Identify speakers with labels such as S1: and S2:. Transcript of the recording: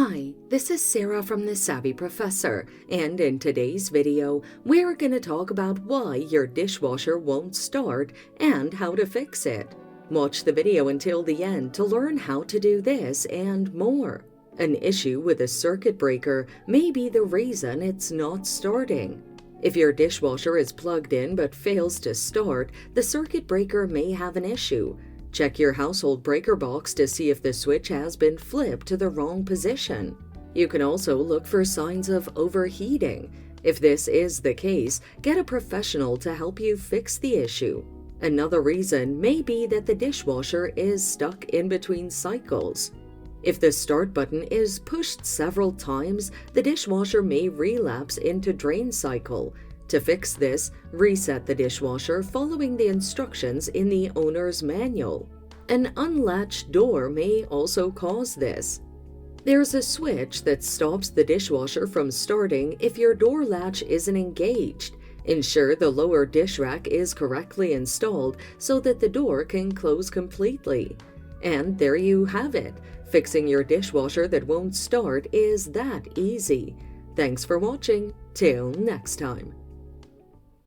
S1: Hi, this is Sarah from The Savvy Professor, and in today's video, we're going to talk about why your dishwasher won't start and how to fix it. Watch the video until the end to learn how to do this and more. An issue with a circuit breaker may be the reason it's not starting. If your dishwasher is plugged in but fails to start, the circuit breaker may have an issue. Check your household breaker box to see if the switch has been flipped to the wrong position. You can also look for signs of overheating. If this is the case, get a professional to help you fix the issue. Another reason may be that the dishwasher is stuck in between cycles. If the start button is pushed several times, the dishwasher may relapse into drain cycle. To fix this, reset the dishwasher following the instructions in the owner's manual. An unlatched door may also cause this. There's a switch that stops the dishwasher from starting if your door latch isn't engaged. Ensure the lower dish rack is correctly installed so that the door can close completely. And there you have it. Fixing your dishwasher that won't start is that easy. Thanks for watching. Till next time.